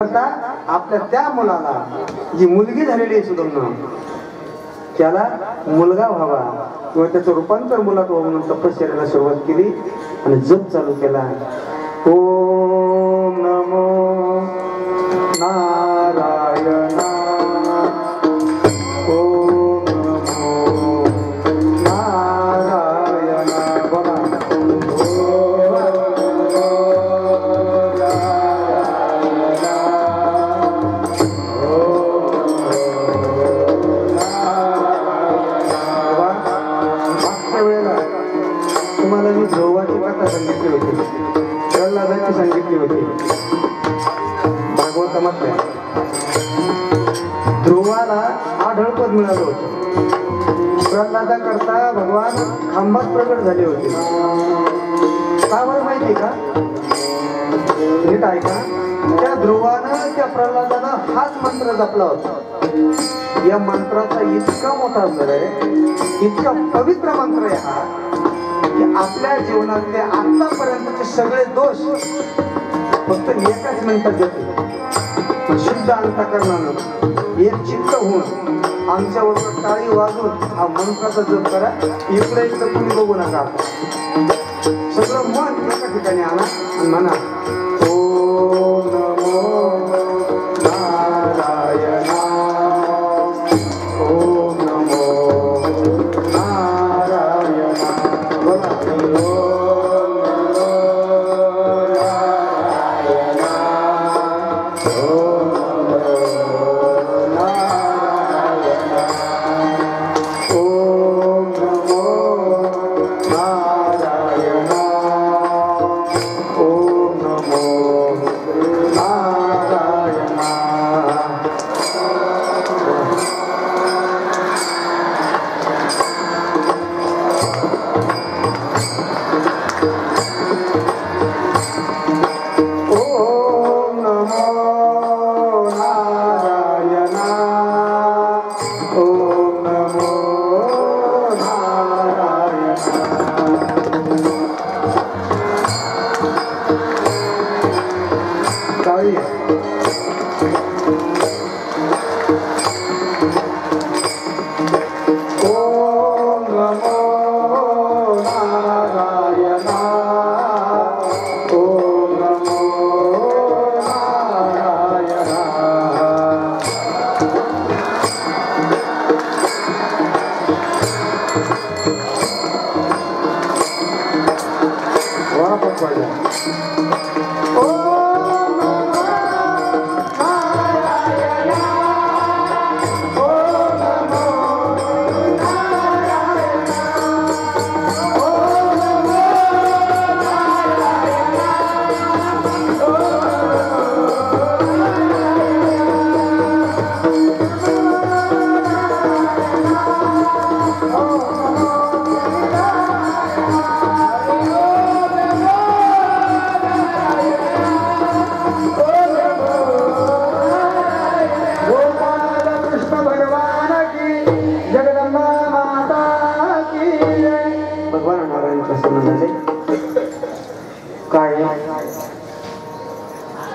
आपल्या त्या मुलाला जी मुलगी झालेली आहे सुद्धा त्याला मुलगा व्हावा किंवा त्याचं रूपांतर मुलात व्हावं म्हणून तपश्चर्याला सुरुवात केली आणि जप चालू केला. ओम नमो नारायणा सांगितली होती भागवतामध्ये. ध्रुवाला आढळपद मिळालं होतं. प्रल्हादा करता भगवान खांबात प्रकट झाले होते. का बरं माहिती का? नीट ऐका. त्या ध्रुवानं त्या प्रल्हादानं हाच मंत्र जपला होता. या मंत्राचा इतका मोठा असर आहे, इतका पवित्र मंत्र आहे हा, आपल्या जीवनातले आतापर्यंतचे सगळे दोष फक्त एकाच मिनिटात जाते. शुद्ध अंतःकरणानं एक चित्त होऊन आमच्यावर टाळी वाजून हा मंत्राचा जप करा. इकडे इकडे तुम्ही बघू नका. सगळं मन एका ठिकाणी आणा आणि म्हणा ओम नमो नारायणा. ओम नमो नारायणा.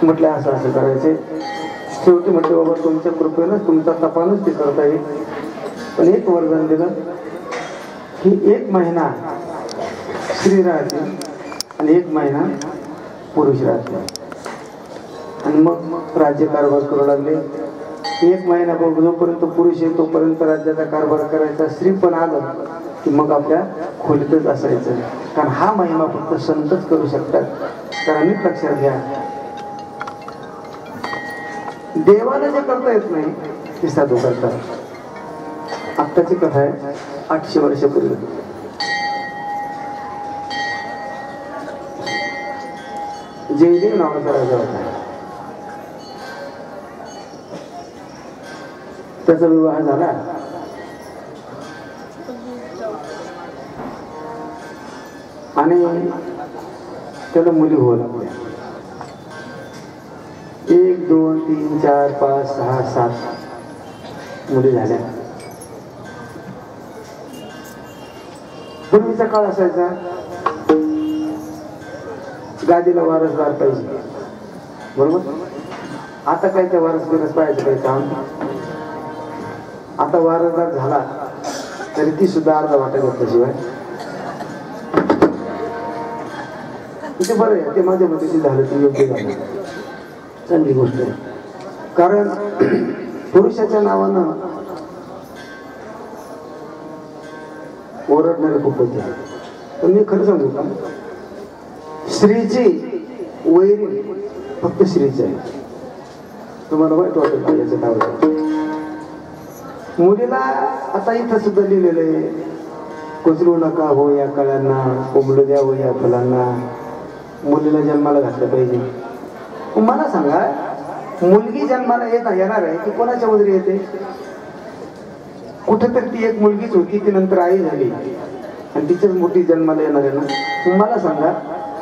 म्हटलं असं असं करायचे. शेवटी म्हटलं बाबा तुमच्या कृपेनं तुमचा तपानच ते करता येईल. पण एक वरदान दिलं की 1 महिना स्त्री राहते आणि 1 महिना पुरुष राहते. आणि मग राज्यकारभार करू लागले. 1 महिना बघ जोपर्यंत पुरुष आहे तोपर्यंत राज्याचा कारभार करायचा. स्त्री पण आलं की मग आपल्या खोलीतच असायचं. कारण हा महिमा फक्त संतच करू शकतात. कारण नीट लक्षात घ्या, देवाला जे करता येत नाही ते साधू करतात. आत्ताची कथा आहे 800 वर्षापूर्वी. जयदेव नावाचा राजा होता. त्याचा विवाह झाला. आणि त्याला मुली होऊ लागल्या. 1 2 3 4 5 6 7 मुली झाल्या. पूर्वीचा काळ असायचा गादीला वारसदार पाहिजे, बरोबर. आता काय त्या वारस बिरस पाहायचं काही काम. आता वारसदार झाला तरी ती सुद्धा अर्धा वाटा घेतल्याशिवाय ते बरं आहे. ते माझ्या मते झालं ते योग्य झालं, चांगली गोष्ट आहे. कारण पुरुषाच्या नावानं ओरडणारे खूप होते. पण मी खरं सांगू का, स्त्रीची वैरी फक्त स्त्रीची आहे. तुम्हाला वाईट वाटत नाही याचं नाव. मुलीला आता इथं सुद्धा लिहिलेलं आहे, कुचलू नका हो या कळ्यांना, कोंबडू द्या हो या फुलांना, मुलीला जन्माला घातलं पाहिजे. मला सांगा, मुलगी जन्माला येणार आहे ती कोणाच्या उदरी येते? कुठेतरी ती एक मुलगीच होती, ती नंतर आई झाली आणि तिच्याच मोठी जन्माला येणार आहे ना. मला सांगा,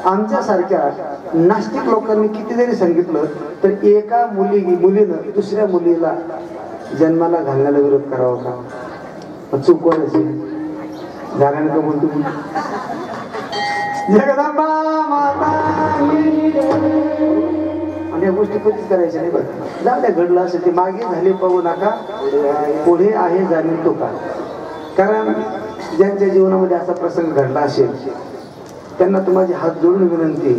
आमच्यासारख्या नास्तिक लोकांनी किती जरी सांगितलं तर एका मुलीनं दुसऱ्या मुलीला जन्माला घालण्याला विरोध करावा का? चूक कोणाची? झाल्यानं का बोलतो जगदंबा माता. आणि या गोष्टी कधीच करायच्या नाही बरं. जाऊ द्या, घडलं असेल ते मागे झाले पाहू नका, पुढे आहे जाणीव तो का. कारण ज्यांच्या जीवनामध्ये असा प्रसंग घडला असेल त्यांना तुम्हाला हात जोडून विनंती,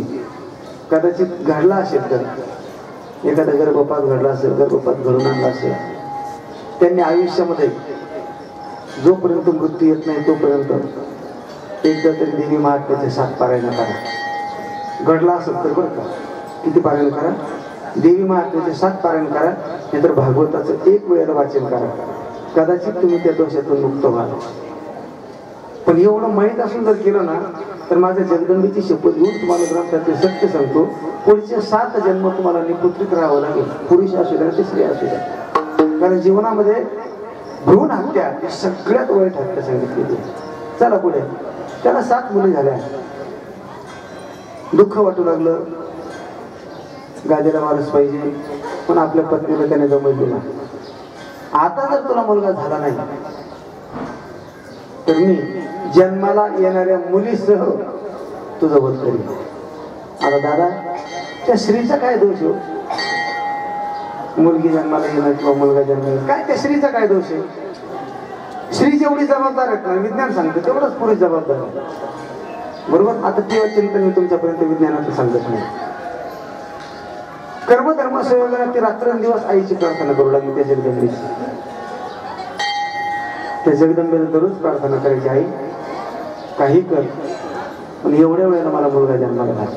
कदाचित घडला असेल तर एखादा गर्भपात घडला असेल, गर्भपात घडून आणला असेल, त्यांनी आयुष्यामध्ये जोपर्यंत मृत्यू येत नाही तोपर्यंत एकदा तरी देवी महात्म्याचे 7 पारायण करा. घडला असेल तर बरं का, किती पारायण करा? देवी महात्म्याचे 7 पारायण करा, नाहीतर भागवताचं 1 वेळेला वाचन करा. कदाचित तुम्ही त्या दोषातून मुक्त व्हाल. पण एवढं माहीत असून जर केलं ना तर माझ्या जगदंबेची शपथ घेऊन तुम्हाला ग्रंथाचे सत्य सांगतो, पुढचे 7 जन्म तुम्हाला निपुत्रित राहावं लागेल, पुरुष असू द्या ते स्त्री असू द्या. कारण जीवनामध्ये भ्रूण हत्या ही सगळ्यात वाईट हत्या सांगितली. चला पुढे. त्याला 7 मुली झाल्या. दुःख वाटू लागलं, गादीला वारस पाहिजे, पण आपल्या पत्नीला त्याने जमत दिला. आता जर तुला मुलगा झाला नाही तर मी जन्माला येणाऱ्या मुलीसह तुझं वध करीन. आता दादा, त्या स्त्रीचा काय दोष हो? मुलगी जन्माला येणार किंवा मुलगा जन्माला, काय त्या स्त्रीचा काय दोष आहे? स्त्री जेवढी जबाबदार आहेत ना, विज्ञान सांगतं तेवढंच पुरुष जबाबदार आहे. बरोबर. आता तेव्हा चिंतन मी तुमच्यापर्यंत विज्ञानाचं सांगत नाही. कर्मधर्म संयोगाने ती रात्रंदिवस आईची प्रार्थना करू लागली त्या जगदंबेची. त्या जगदंबेला दररोज प्रार्थना करायची, आई काही कर, पण एवढ्या वेळेला मला मुलगा जन्माला घाल.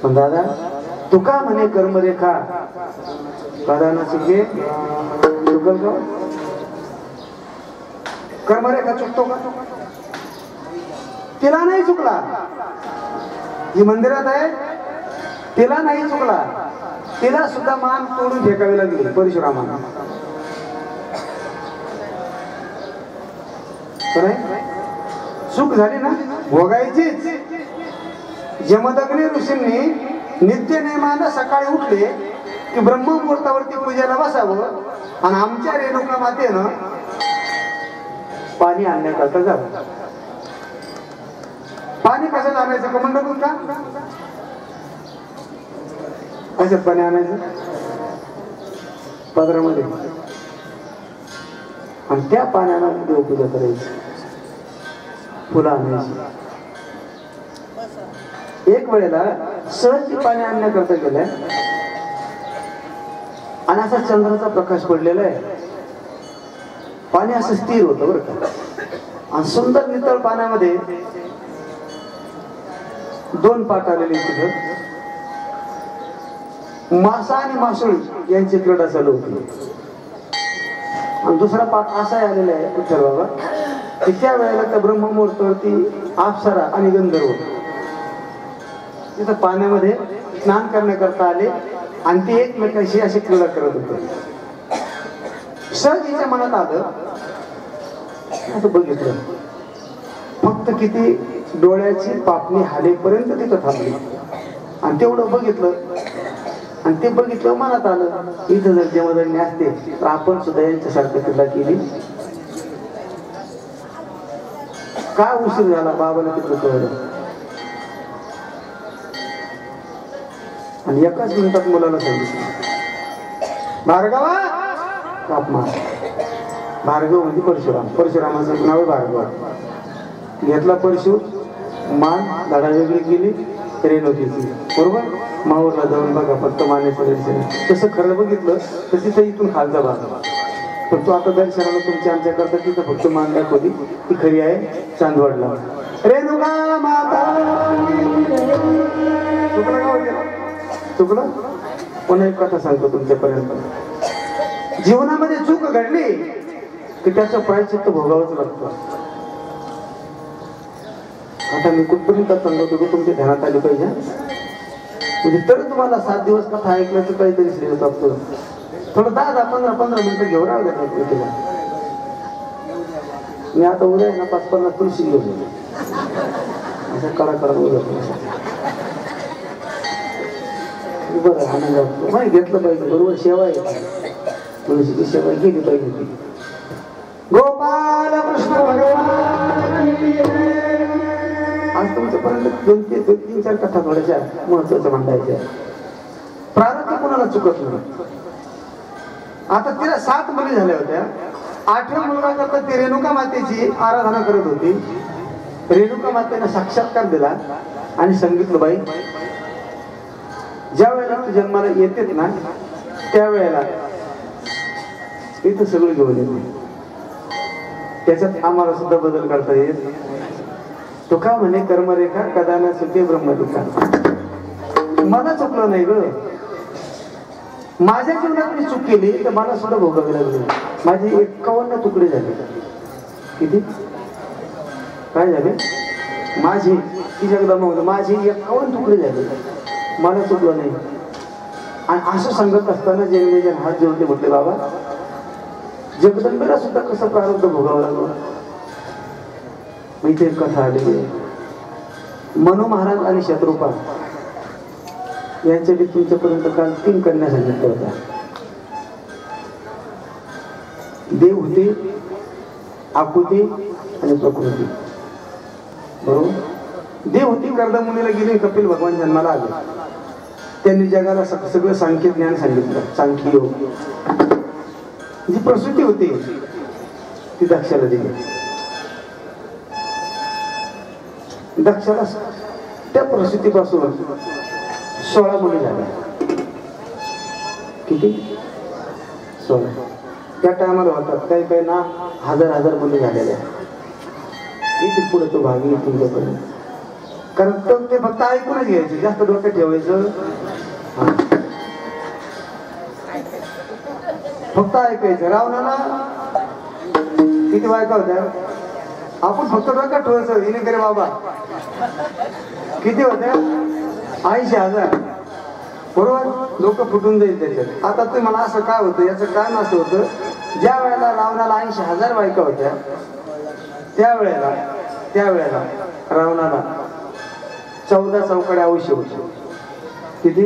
पण दादा, तुका म्हणे कर्मरेखा करा ना चुके, चुकल का? कर्मरेखा चुकतो का? तिला नाही चुकला, जी मंदिरात आहे तिला नाही चुकला, तिला सुद्धा मान तोडून फेकावी लागली परशुरामांना. चूक झाली ना, भोगायचीच. जमदग्नी ऋषींनी नित्य नेमानं सकाळी उठले की ब्रह्ममुहूर्तावरती पूजेला बसावं आणि आमच्या रेणुका मातेनं पाणी आणण्याकरता जावं. पाणी कसं आणायचं? कमंडलून का? कशात पाणी आणायचं? पदरामध्ये. आणि त्या पाण्याला देवपूजा करायची, फुलं आणायची. एक वेळेला सहज पाणी आणण्याकरता गेलाय आणि असा चंद्राचा प्रकाश पडलेला आहे. पाणी असं स्थिर होतं बरं का, आणि सुंदर नितळ पाण्यामध्ये 2 पाट आलेले तिथं. मासा आणि मासोळी यांची क्रीडा चालू होती. आणि दुसरा पाठ असा आलेला आहे विठ्ठल बाबा की त्या वेळेला त्या ब्रह्ममुहूर्तावरती अप्सरा आणि गंधर्व तिथं पाण्यामध्ये स्नान करण्याकरता आले आणि ते एकमेकांशी अशी क्रीडा करत होते. सहज तिच्या मनात आलं, असं बघितलं, फक्त किती डोळ्याची पापणी हालेपर्यंत तिथं थांबली आणि तेवढं बघितलं. आणि ते बघितलं, मनात आलं, इथं जर जमदग्नी असते तर आपण सुद्धा यांच्यासारखं क्रीडा केली. काय उशीर झाला बाबाला तिथं कळलं. आणि एकाच मिनिटात मुलाला सांगितलं, भार्गवा काप मार. भार्गव म्हणजे परशुराम, परशुरामाचं नाव भार्गव. घेतला परशु, मान धडा वेगळी केली रेणुकीची, बरोबर. माहूरला जाऊन बघा फक्त मानेचं दर्शन. तसं खरं बघितलं तर तिथं इथून खालचा भाग, पण तो आता दर्शनाला तुमच्या आमच्या करता तिथं फक्त मान दाखवली, ती खरी आहे चांदवडला. रेणुका माता. चुकलं का होते? चुकलं. पुन्हा एक कथा सांगतो तुमच्यापर्यंत. जीवनामध्ये चूक घडली की त्याचं प्रायश्चित्त भोगावंच लागतं. आता मी कुठपर्यंत सांगतो की तुमच्या ध्यानात आली पाहिजे, म्हणजे तर तुम्हाला 7 दिवस कथा ऐकल्याचं काहीतरी श्रेय प्राप्त. थोडं 10-15 मिनिटं घेऊन राहिलं तुला. मी आता उद्या ना 5-50 तुळशी घेऊन येतो, असं कडा बरं आनंद वाटतो. माहिती घेतलं पाहिजे, बरोबर. सेवा आहे, तुळशीची सेवा केली पाहिजे ती. गोपाल कृष्ण भगवान. आज तुमच्यापर्यंत 2-3-4 कथा थोड्याशा महत्वाच्या मांडायच्या. प्रारब्ध कोणाला चुकत नाही. आता तिला 7 मुली झाल्या होत्या. 8व्या मुलगा करता ती रेणुका मातेची आराधना करत होती. रेणुका मातेने साक्षात्कार दिला आणि सांगितलं, बाई ज्या वेळेला तू जन्माला येतेच ना त्यावेळेला इथं सगळं घेऊन येते. त्याच्यात आम्हाला सुद्धा बदल करता येईल. तो का म्हणे, कर्मरेखा कदाना सुखे ब्रह्मदुखा. मला चुकलं नाही ग, माझ्या जीवनात मी चूक केली तर मला सुद्धा भोगावी लागली. माझे 51 तुकडे झाले. किती काय झाले? माझी ती जगदंबा होती, माझे 51 तुकडे झाले. मला चुकलं नाही. आणि असं सांगत असताना जन्मेजन हात जोडले, म्हटले बाबा जगदंबेला सुद्धा कसं प्रारब्ध भोगावं लागलं. इथे एक कथा आलेली आहे. मनु महाराज आणि शत्रुपा यांच्या तुमच्यापर्यंत काल 3 कन्या सांगितल्या होत्या. देव होते, आकुती आणि प्रकृती, बरोबर. देव होती कर्दमुनीला गेली, कपिल भगवान जन्माला आले. त्यांनी जगाला सगळं सांख्य ज्ञान सांगितलं, सांख्य योग. जी प्रसूती होती ती दक्षाला दिली. दक्षाला त्या प्रसूतीपासून 16 मुली झाल्या. किती? 16. त्या टायमाला होतात काही काही ना 1000 मुली झालेल्या. इथे पुढे तो भाग येईल तुमच्यापर्यंत, कारण ते फक्त ऐकूनच घ्यायचे, जास्त डोक्यात ठेवायचं. फक्त ऐकायचं. रावणाला किती बायका होत्या? आपण फक्त डोक्यात ठेवायचं, हिने करे बाबा. किती होत्या? 80,000, बरोबर. लोक फुटून जाईल त्याच्यात. आता ते मला असं काय होतं, याचं कारण असं होतं, ज्या वेळेला रावणाला 80,000 बायका होत्या त्यावेळेला रावणाला 14 चौकड्या आवश्यक होत्या. किती?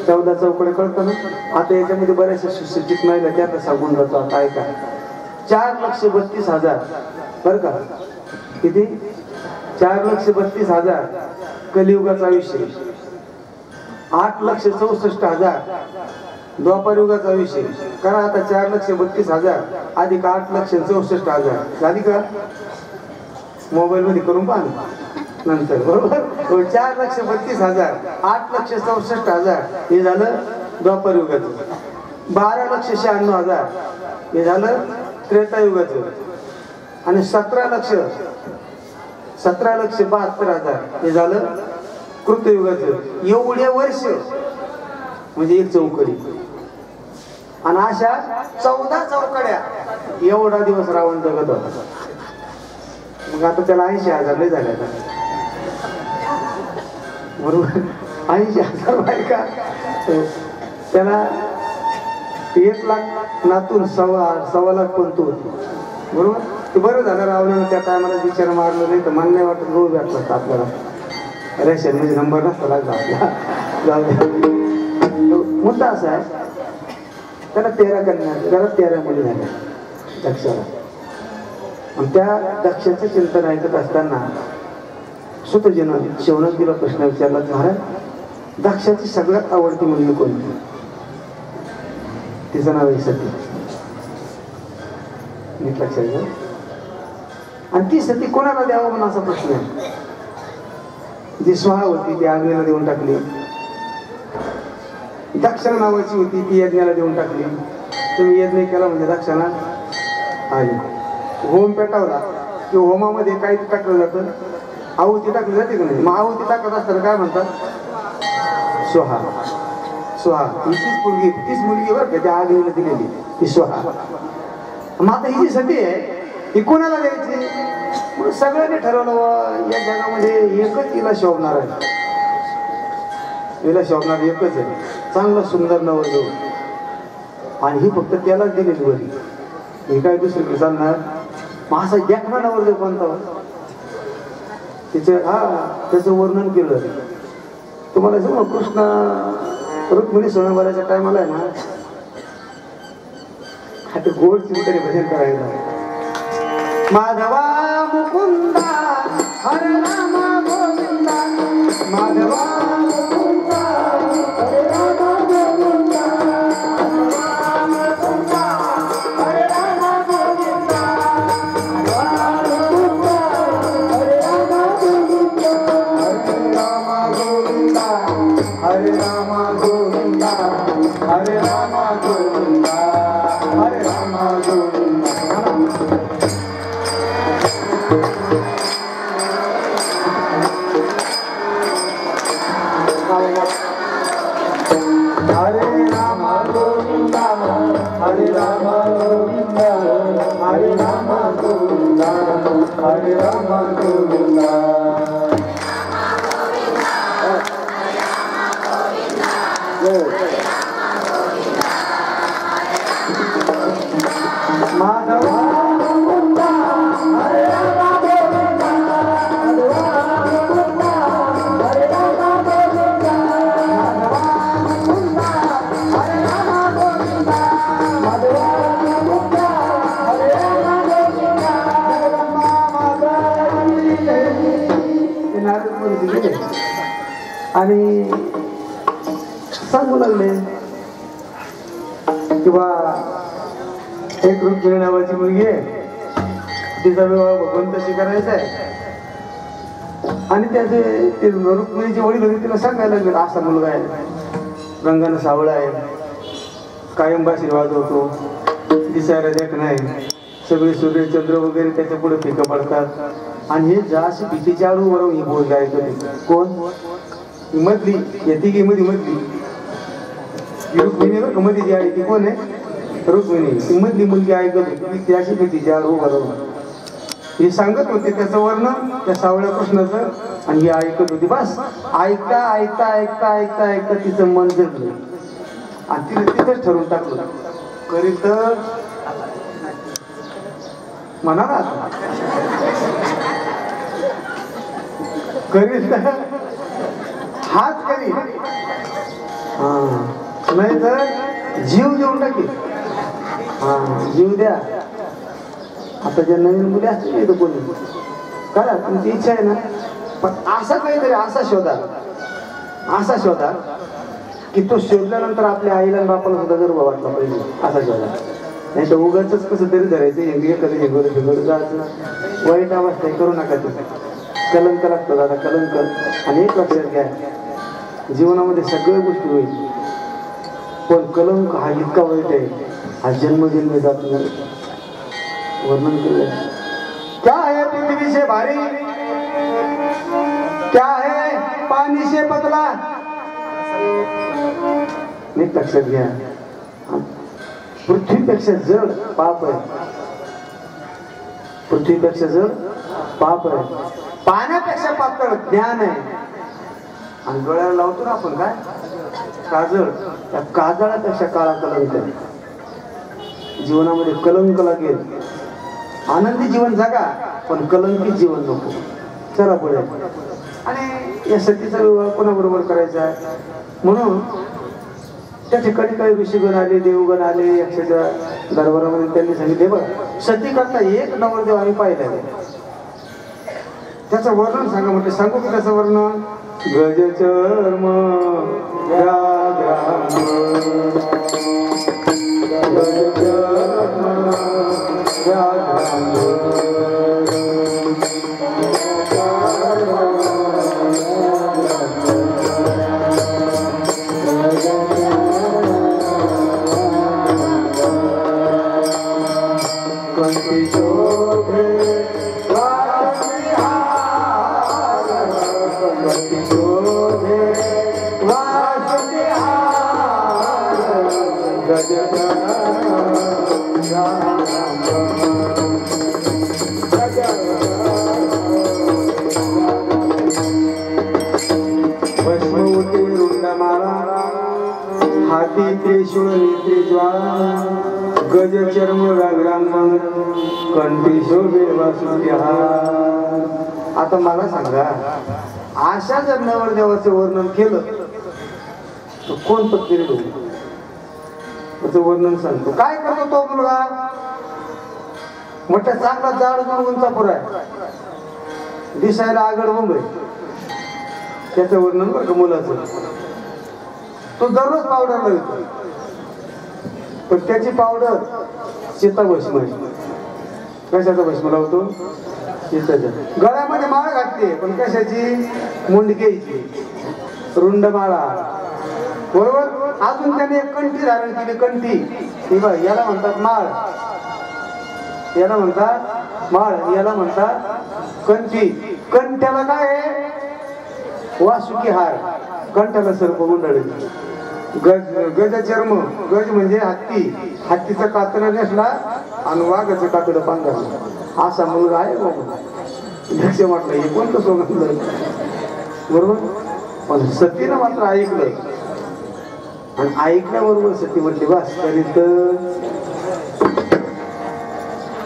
14 चौकड्या, कळतं ना. आता याच्यामध्ये बऱ्याचशा सुशिक्षित महिला त्यात सांगून जातो. आता ऐका, 4,32,000 बरं का. किती? 4,32,000 कलियुगाचं आयुष्य. 8,64,000 द्वापार युगाचा आयुष्य. करा आता 4,32,000 अधिक 8,64,000 झाली का? मोबाईल मध्ये करून पहा नंतर, बरोबर. 4,32,000 8,64,000 हे झालं द्वापार युगाचं. 12,96,000 हे झालं त्रेतायुगाचं. आणि 17,72,000 हे झालं कृतयुगाचं. एवढे वर्ष म्हणजे 1 चौकडी. आणि अशा 14 चौकड्या एवढा दिवस रावण जगत होता. मग आता त्याला 80,000 लय झाल्या, बरोबर. 80,000 बायका, त्याला 1,00,000 नातून 1.25 लाख पंतू होती, बरोबर. ते बरं झालं रावणानं त्या टायमाला विचार मारलं नाही तर मला नाही वाटत रोज भेटला असता आपल्याला. रेशन म्हणजे नंबर नसता लागला आपला. मुद्दा असा आहे, त्याला 13 कन्या, त्याला 13 मुली झाल्या दक्षाला. आणि त्या दक्षाचं चिंतन ऐकत असताना सुतजीनं शौनकीला प्रश्न विचारला, महाराज दक्षाची सगळ्यात आवडती मुलगी कोणती? तिचं नाव आहे सती. नीट लक्षात घ्या. आणि ती सती कोणाला द्यावं म्हणून असा प्रश्न आहे. जी स्वाहा होती ती अग्नीला देऊन टाकली. दक्षिणा नावाची होती ती यज्ञाला देऊन टाकली. तुम्ही यज्ञ केला म्हणजे दक्षिणा आली. होम पेटावला की होमामध्ये काही टाकलं जातं, आहुती टाकली जाते का नाही? मग आहुती टाकत असताना काय म्हणतात? स्वाहा. स्वाहा ही तीच मुलगी बरं का त्या अग्नीला दिलेली ती स्वाहा. मग आता ही जी सती आहे ही कोणाला द्यायची? मग सगळ्यांनी ठरवलं या जगामध्ये एकच हिला शोभणार आहे. हिला शोभणार एकच आहे, चांगला सुंदर नवरदेव. आणि ही फक्त त्यालाच दिलेली बरी. हे काय दुसरीकडे चालणार? मग असा देखणा नवरदेव कोणता? त्याचं वर्णन केलं. तुम्हाला सांगू कृष्ण रुक्मिणी स्वयंवराच्या टायमाला आहे ना, आता गोड चिंतने भजन करायचं. माधवा मुकुंदा हरे रामा गोविंदा, माधवा मुकुंदा हरे रामा गोविंदा, माधवा मुकुंदा हरे रामा गोविंदा, माधवा मुकुंदा हरे रामा गोविंदा, हरे रामा गोविंदा, हरे रामा गोविंदा, हरे रामा गोविंदा. हरे रामा गोविंदा, हरे रामा गोविंदा, हरे रामा गोविंदा, हरे रामा गोविंदा. माधवा मुकुंदा हरे रामा गोविंदा, माधवा मुकुंदा हरे रामा गोविंदा, माधवा मुकुंदा हरे रामा गोविंदा, माधवा मुकुंदा हरे रामा गोविंदा. आणि सांगू लागले किंवा एक रुक्मिणी नावाची मुलगी आहे, तिचा विवाह भगवंताशी करायचा आहे. आणि त्याचे ते रुक्मिणीचे वडील होते तिला सांगायला लागले असा मुलगा आहे, रंगानं सावळा आहे, कायम बाशी वाजवतो, दिसायला देख नाही, सगळे सूर्य चंद्र वगैरे त्याच्या पुढे फिकं पडतात. आणि हे जास्त भीतीच्या आळूवर ही बोल गायक होते. कोण? मधली या तिघीमध्ये मधली रुक्मिणी बरं मध्ये जी आहे ती कोण आहे? रुक्मिणी. ती मधली मुलगी ऐकत होती, ती अशी भीतीच्या आळू बरोबर हे सांगत होते त्याचं वर्णन त्या सावळ्या कृष्णाचं. आणि ही ऐकत होती. बस ऐकता ऐकता ऐकता ऐकता ऐकता तिचं मन जगलं आणि तिने तिथंच ठरवून टाकलं करील तर म्हणा ना, करील तर हात करी, नाही तर जीव देऊन टाकेल. जीव द्या. आता ज्या नवीन मुली असतील तर कोणी करा, तुमची इच्छा आहे ना, पण असा काहीतरी असा शोधा की तो शोधल्यानंतर आपल्या आईला आणि बापाला सुद्धा गर्व वाटला पाहिजे. असा शोधा. नाही तर उगाच कसं तरी धरायचं, एखादं जायचं. वाईट अवस्था करू नका. ते कलंक लागतो दादा, कलंक. आणि एक लक्षात घ्या, जीवनामध्ये सगळ्या गोष्टी होईल, पण कलंक हा इतका वाईट आहे, हा जन्मजन्मी जात नाही. वर्णन केलं. क्या है पृथ्वी से भारी, क्या है पानी से पतला. नीट लक्षात घ्या, पृथ्वीपेक्षा जड पाप आहे. पृथ्वीपेक्षा जड पाप आहे. पाण्यापेक्षा पातळ ज्ञान आहे. आणि डोळ्याला लावतो ना आपण काय काजळ, त्या काजळापेक्षा काळा कलंक आहे. जीवनामध्ये कलंक लागेल. आनंदी जीवन जगा, पण कलंकित जीवन नको. चला पुढे. आणि या सतीचा विवाह कोणाबरोबर करायचा आहे म्हणून त्या ठिकाणी काही ऋषीगण आले, देवगण आले. यक्षाच्या दरबारामध्ये त्यांनी सांगितले, बघ सती करता एक नवरदेव आम्ही पाहिला, त्याचं वर्णन सांगा म्हटलं. सांगू का त्याचं वर्णन? गजचर्म व्याघ्रांग, गजचर्म व्याघ्रांग, कंठी शोभे वासुदेहार, कंठी शोभे वासुदेहार, गजचर्म व्याघ्रांग, भस्मवती रुंडमाला, हाती त्रिशूळ नेत्री ज्वाला, गजचर्म व्याघ्रांग, कंठी शोभे वासुदेहार. आता मला सांगा, अशा जर नवरदेवाचं वर्णन केलं तर कोण पत्करी लोक त्याचं वर्णन सांगतो. काय करतो तो मुलगा? मोठ्या चांगला जाड उंचा पुरा आहे, दिसायला आगड मुंबई, त्याचं वर्णन बरं का मुलाचं. तो दररोज पावडर लावतो, पण त्याची पावडर सीता भस्म आहे. कशाचा भस्म लावतो? सीताच्या. गळ्यामध्ये माळ घातली, पण कशाची? मुंडकेची रुंड माळा, बरोबर. अजून त्याने एक कंठी धारण केली, कंठी. ती बघ, याला म्हणतात माळ, याला म्हणतात माळ, याला म्हणतात कंठी. कंठ्याला काय आहे? वासुकी हार, कंठाला सर्प गुंडळी. गजचर्म, गज म्हणजे हत्ती, हत्तीचं कातडं नेसला आणि वाघाचं कातडं पांघरलं, असा मुलगा आहे बाबा. लक्ष म्हटलं हे कोणतं सोगंद, बरोबर. पण सतीनं मात्र ऐकलं, आणि ऐकल्याबरोबर सती म्हटली बस तरी तर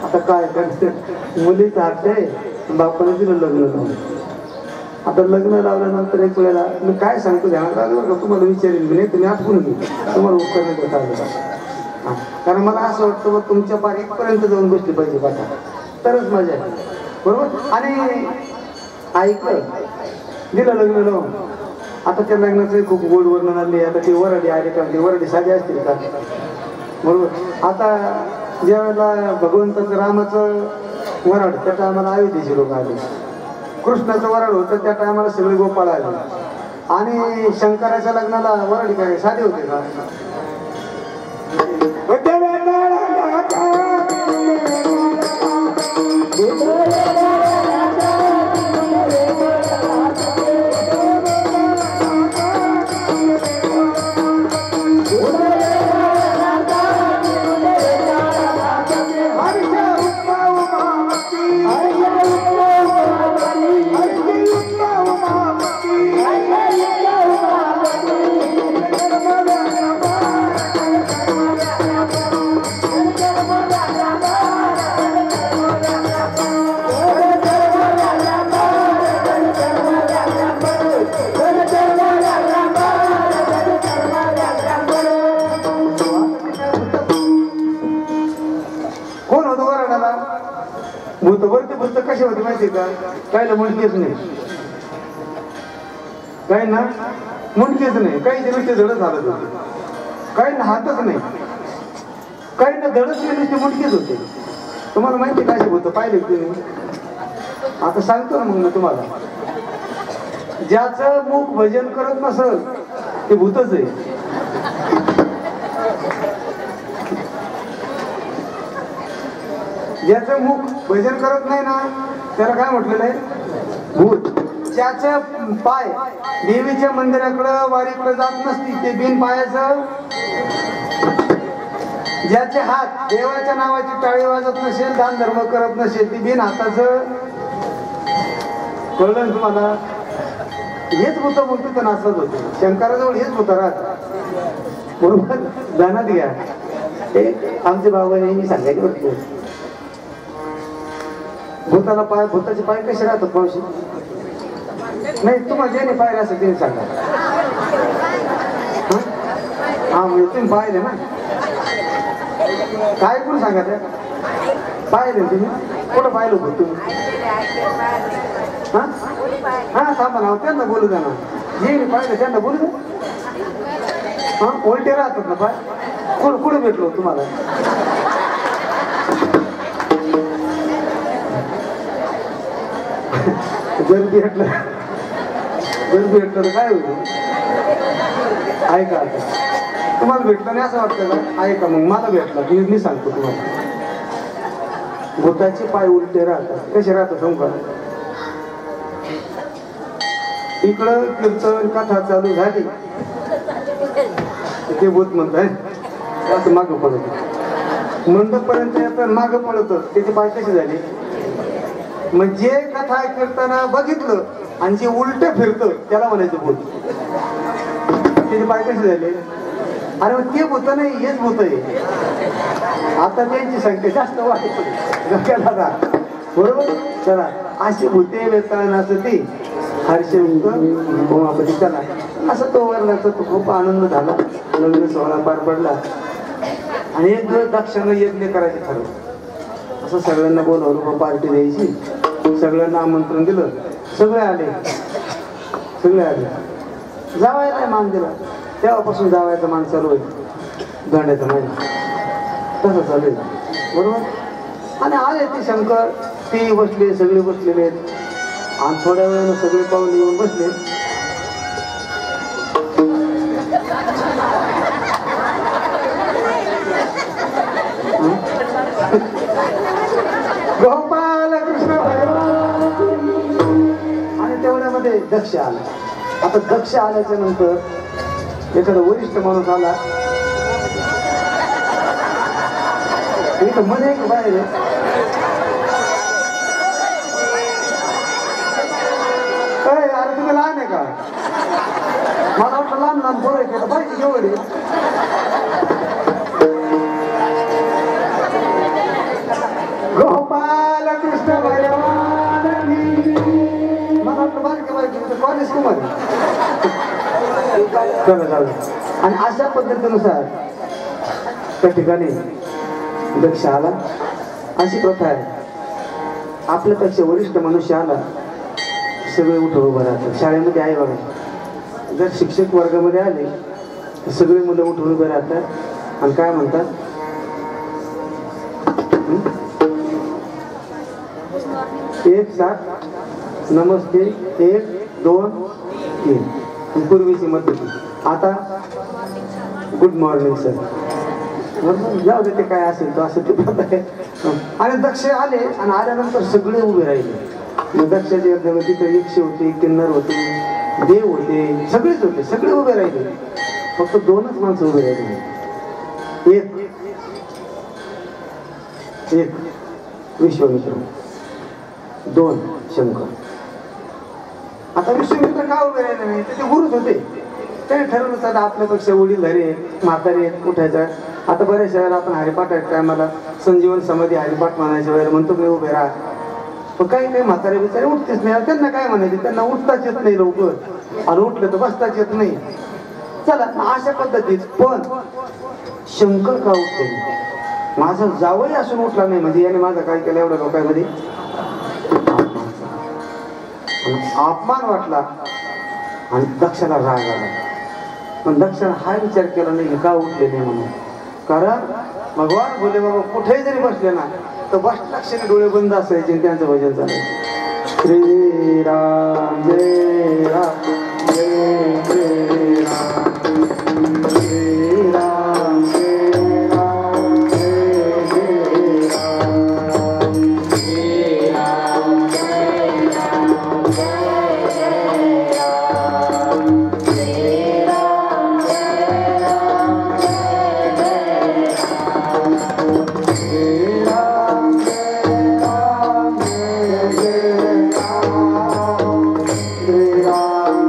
आता काय करते. मुलीचं हात आहे, बापाने दिलं लग्न लावून. आता लग्न लावल्यानंतर एक वेळेला मी काय सांगतो ध्यानात आलं का, तुम्हाला विचारेल मी, नाही तुम्ही आठवून घे, तुम्हाला उत्तर नाही देता आलं. कारण मला असं वाटतं बघ, तुमच्या पार इथपर्यंत जाऊन गोष्टी पाहिजे बघा, तरच मजा आहे, बरोबर. आणि ऐकलं, दिलं लग्न लावून. आता त्या लग्नाचं खूप गोड वर्णन आले. आता ती वराडी आली का, ती वराडी साधी असतील का, बरोबर. आता ज्या वेळेला भगवंताचं रामाचं वराड, त्या टायमाला अयोध्येचे लोक आले. कृष्णाचं वराड होतं, त्या टायमाला सगळे गोपाळ आले. आणि शंकराच्या लग्नाला वराडी काय साधे होते का? भूतवरती भूत कसे होते माहिती का? काहीला मुंडकेच नाही, काही ना मुंडकेच नाही, काही नुसते धडच हालत होते, काही ना हातच नाही, काही ना धडच नाही, नुसते मुंडकेच होते. तुम्हाला माहिती काय भूत पाहिले तुम्ही? आता सांगतो ना मग मी तुम्हाला. ज्याचं मुख भजन करत नसल ते भूतच आहे. ज्याचं मुख भजन करत नाही ना त्याला काय म्हटलेलं आहे? भूत. ज्याचे पाय देवीच्या मंदिराकडं वारीकडे जात नसतील ते बिन पायाचं. ज्याचे हात देवाच्या नावाची टाळी वाजत नसेल, दान धर्म करत नसेल, ती बिन हाताचं. कळलं तुम्हाला? हेच भूत बोलतो तर नाचत होते. शंकराजवळ हेच भूत राहत, बरोबर. ध्यानात घ्या. आमचे बाबा नेहमी सांगायचे होते, भूताला पाय, भूताचे पाय कसे राहतात मावशी? नाही, तुम्हाला ज्याने पाहिलं असं त्याने सांगा. हा म्हणजे तुम्ही पाहिले ना, काय कोण सांगा त्या? पाहिले तुम्ही? कुठं पाहिलं होतं तुम्ही? हा हा थांबा ना त्यांना बोलू द्या ना जे मी पाहिलं त्यांना बोलू द्या हा उलटे राहतात ना पाय कुठे भेटलो तुम्हाला जर भेटलं तर काय होईल ऐका आता तुम्हाला भेटलं नाही असं वाटतं का ऐका मग मला भेटलं मी सांगतो तुम्हाला भूताचे पाय उलटे राहतात कसे राहतात सांगू का इकडं कीर्तन कथा चालू झाली ते भूत म्हणताय असं मागं पडत मंडपपर्यंत येतं मागं पडत त्याचे पाय कसे झाले मग जे कथा कीर्तना बघितलं आणि जे उलट फिरतं त्याला म्हणायचं भूत त्याचे पाय कसे झाले अरे मग ते भूत नाही हेच भूत आहे आता त्यांची संख्या जास्त वाढते दादा बरोबर चला अशी भूते वेतान असं ती हर्षयुक्त उमापती चला असं तो वर्णाचा तो खूप आनंद झाला लग्न सोहळा पार पडला आणि एक दिवस दक्षानं यज्ञ करायचं ठरवलं असं सगळ्यांना बोलवलं पार्टी द्यायची सगळ्यांना आमंत्रण दिलं सगळे आले जावायला मान दिला तेव्हापासून जावायचा मान चालू आहे गांड्याचा महिना तसं चालेल बरोबर आणि आले ते शंकर ते बसले सगळे बसलेले आहेत आणि थोड्या वेळानं सगळे पाहुणे येऊन बसले गोपाल कृष्ण आणि तेवढ्यामध्ये दक्ष आला आता दक्ष आल्याच्या नंतर एखादा वरिष्ठ माणूस आला इथं मध्ये एक बाहेर अरे तुम्ही लहान आहे का मला वाटतं लहान बोलायचं पाहिजे एवढे गोपाल कृष्ण मला वाटतं बारके बारके कॉलेज कुमार आणि अशा पद्धतीनुसार त्या ठिकाणी दक्ष आला अशी प्रथा आहे आपल्यापेक्षा वरिष्ठ मनुष्य आला सगळे उठून उभं राहतात शाळेमध्ये आहे बघा जर शिक्षक वर्गामध्ये आले तर सगळे मुलं उठून उभे राहतात आणि काय म्हणतात एक साथ नमस्ते 1 2 3 पूर्वीची मध्यती आता गुड मॉर्निंग सर जाऊ दे ते काय असेल तो असं ते आणि दक्ष आले आणि आल्यानंतर सगळे उभे राहिले दक्षाच्या यज्ञामध्ये तिथे यक्ष होते किन्नर होते देव होते सगळेच होते सगळे उभे राहिले फक्त 2च माणसं उभे राहिले एक विश्वामित्र 2 शंकर आता विश्वामित्र का उभे राहिले नाही ते गुरुच होते त्याने ठरवलं आता आपल्यापेक्षा वडीलधारी म्हातारे उठायचा आता बऱ्याच वेळेला आपण हरिपाठ आहेत काय मला संजीवन समाधी हरिपाठ म्हणायच्या वेळेला म्हणतो मी उभे राहा पण काही म्हातारे बिचारे उठतेच नाही त्यांना काय म्हणायचे त्यांना उठताच येत नाही लवकर आणि उठलं तर बसताच येत नाही चला अशा पद्धतीत पण शंकर का उठले माझा जावई असून उठला नाही म्हणजे याने माझा काय केलं एवढ्या लोकांमध्ये अपमान वाटला आणि दक्षाला राग आला पण दक्षाला हा विचार केला नाही का उठले नाही म्हणून कारण भगवान बोले बाबा कुठेही जरी बसले ना तर बस लक्षाने डोळे बंद असायचे आणि त्यांचं भजन चालायचं श्री राम जय राम जय जय राम श्री राम जय राम जय जय राम श्री राम जय राम जय जय राम श्री राम जय राम जय जय राम श्री राम जय राम जय जय राम श्री राम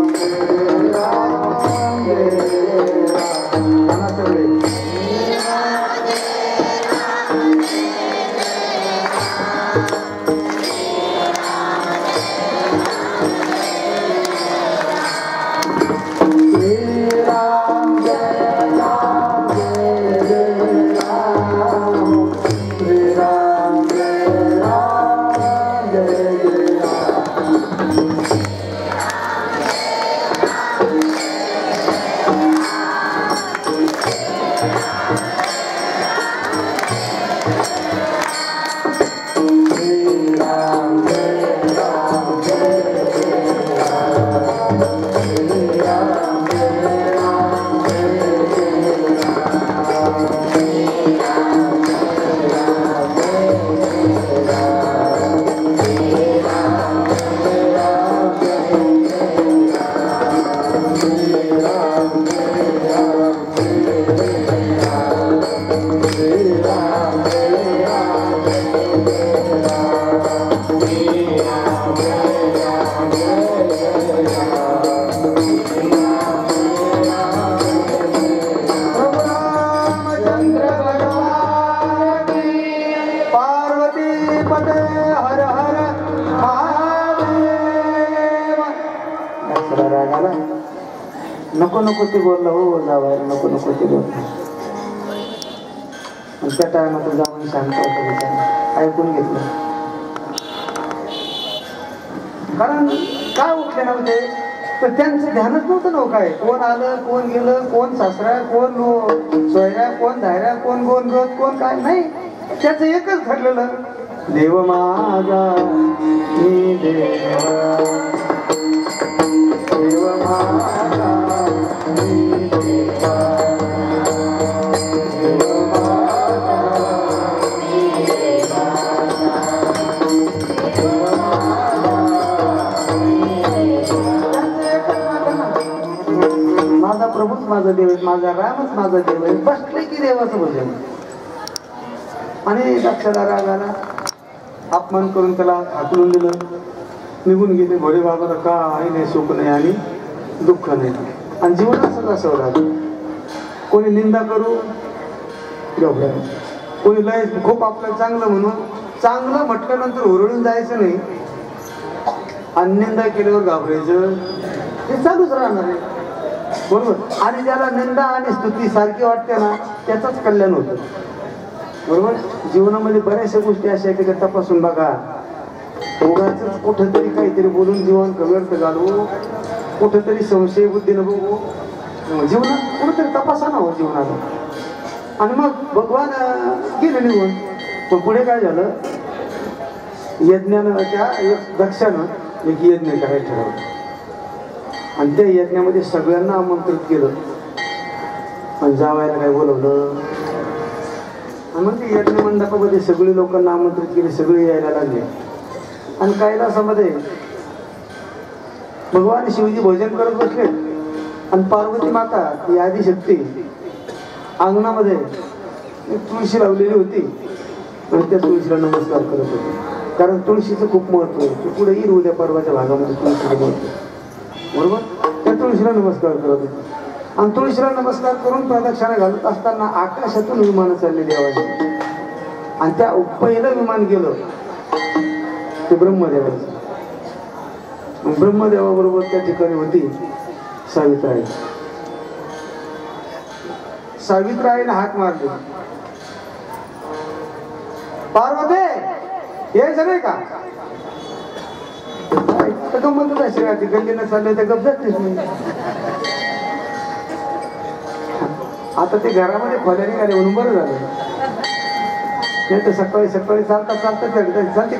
नको नको ते बोललं हो जावायला नको नको ते बोललं आणि त्या टायमात जाऊन शांत होतं ऐकून घेतलं कारण काय उठले नव्हते तर त्यांचं ध्यानच नव्हतं नव काय कोण आलं कोण गेलं कोण सासरा कोण सोयऱ्या कोण धायऱ्या कोण गोंधळ कोण काय नाही त्याचं एकच ठरलेलं देव माझा मी देवा देव माझा माझा प्रभूच माझा देव आहे माझा रामच माझा देव आहे बसले की देवाचं भजन आणि दक्षाला रागाला अपमान करून त्याला हाकलून दिलं निघून गेले भोले बाबाला काही नाही सुख नाही आणि दुःख नाही आणि जीवन असंच असं राहतं कोणी निंदा करू कोणी लय खूप आपलं चांगलं म्हणून चांगलं म्हटल्यानंतर हुरळून जायचं नाही आणि निंदा केल्यावर घाबरायचं ते चालूच राहणार आहे बरोबर आणि ज्याला निंदा आणि स्तुती सारखी वाटते ना त्याचंच कल्याण होतं बरोबर जीवनामध्ये बऱ्याचशा गोष्टी अशा की त्या तपासून बघा उगाच कुठंतरी काहीतरी बोलून जीवन व्यर्थ घालवू कुठंतरी संशय बुद्धीनं बघू जीवनात कुठंतरी तपासा ना हो जीवनाला आणि मग भगवान गेले निघून पण पुढे काय झालं यज्ञानं त्या दक्षानं एक यज्ञ करायला ठरवलं आणि त्या यज्ञामध्ये सगळ्यांना आमंत्रित केलं आणि जावायला काय बोलवलं आणि मग ते यज्ञ मंडपामध्ये सगळी लोकांना आमंत्रित केली सगळे यायला लागले आणि कैलासामध्ये भगवान शिवजी भजन करत बसले आणि पार्वती माता ही आदिशक्ती अंगणामध्ये एक तुळशी लावलेली होती आणि त्या तुळशीला नमस्कार करत होती कारण तुळशीचं खूप महत्व आहे तू पुढे येईल उद्या पर्वाच्या भागामध्ये तुळशीचं महत्व बरोबर त्या तुळशीला नमस्कार करत होते आणि तुळशीला नमस्कार करून प्रदक्षिणा घालत असताना आकाशातून विमानं चालली देवाची आणि त्या पहिलं विमान गेलं ते ब्रह्मदेवाचं ब्रह्मदेवाबरोबर त्या ठिकाणी होती सावित्राई सावित्राईने हाक मारली पार्वती यायचं नाही का गंमतच अशी राहते गल्लीनं चाललं ते गप जातेच नाही आता ते घरामध्ये खोल्या निघाले म्हणून बरं झालं नाही तर सकाळी सकाळी चालता चालते का ते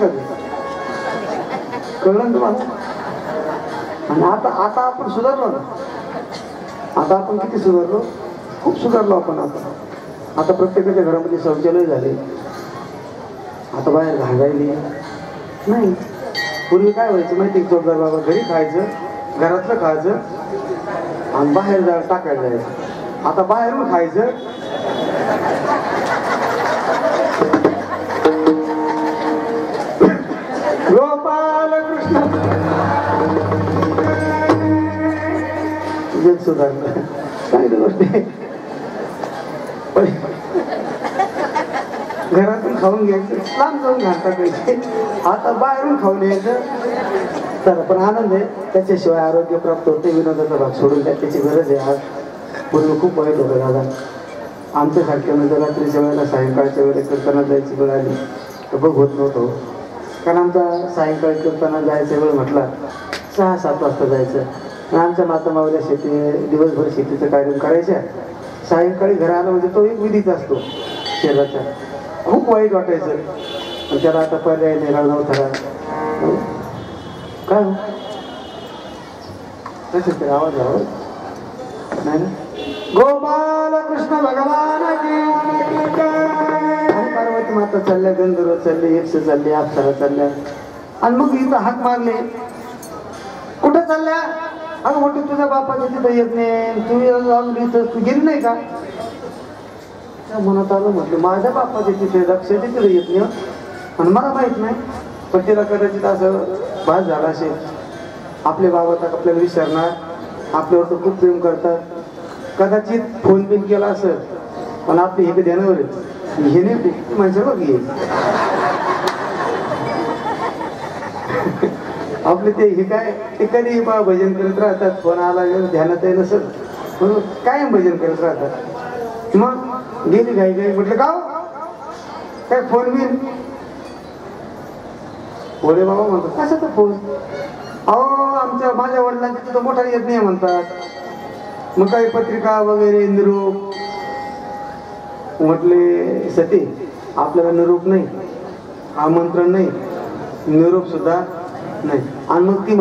कळलं ना तुम्हाला आणि आता आता आपण सुधारलो ना आता आपण किती सुधारलो खूप सुधारलो आपण आता प्रत्येकाच्या घरामध्ये शौचालय झाले आता बाहेर घालायली नाही पूर्वी काय व्हायचं माहिती चोरदार बाबा घरी खायचं घरातलं खायचं आणि बाहेर टाकायला जायचं आता बाहेरून खायचं गोपाल कृष्ण जग सुधारलं चांगली गोष्ट आहे घरातून खाऊन घ्यायचं लांब जाऊन घालता पाहिजे आता बाहेरून खाऊन यायचं तर पण आनंद आहे त्याच्याशिवाय आरोग्य प्राप्त होते विनोदाचा भाग सोडून त्याची गरज आहे आज पूर्वी खूप वाईट होतं दादा आमच्यासारख्या म्हणजे रात्रीच्या वेळेला सायंकाळच्या वेळेला कीर्तनात जायची वेळ आली तर बघ होत नव्हतं कारण आमचा सायंकाळी कीर्तनात जायचा वेळ म्हटला 6-7 वाजता जायचं आणि आमच्या माता मावल्या शेती दिवसभर शेतीचं कार्यक्रम करायच्या सायंकाळी घरा आला म्हणजे तो एक विधीच असतो शरीराचा. खूप वाईट वाटायचं. आणि त्याला आता पर्याय नाही राहणार खरा. काय हो कसं ते आवाज नाही ना. गोपाल कृष्ण भगवान की आणि पार्वती माता चालल्या, गंधर्व चालले, यक्ष चालले, अप्सरा चालल्या. आणि मग इथं हाक मारले, कुठं चालल्या? अगं म्हटलं तुझ्या बापाच्या तिथं येत नाही, तू गेली नाही का? म्हणत आलं, म्हटलं माझ्या बापाच्या तिथे लक्ष तिथं येत नाही आणि मला माहित नाही. पण तिला कदाचित असं भास झाला असेल, आपले बाबा तर आपल्याला विचारणार, आपल्यावर तर खूप प्रेम करतात, कदाचित फोन बिन केला असेल. पण आपली हे ध्यानावर हे नाही म्हणजे बघ ये आपले ते हे काय ते कधी भजन करत राहतात, फोन आला ध्यानात आहे नसत म्हणून कायम भजन करत राहतात. मग गेली घाई घाई, म्हटलं का काय फोन बिन? भोले बाबा म्हणतात कशाचा फोन? अहो माझ्या वडिलांच्या तिथं मोठा येत नाही म्हणतात. मग काही पत्रिका वगैरे निरोप. म्हटले सती आपल्याला निरोप नाही, आमंत्रण नाही, निरोप सुद्धा नाही. आणि मग ती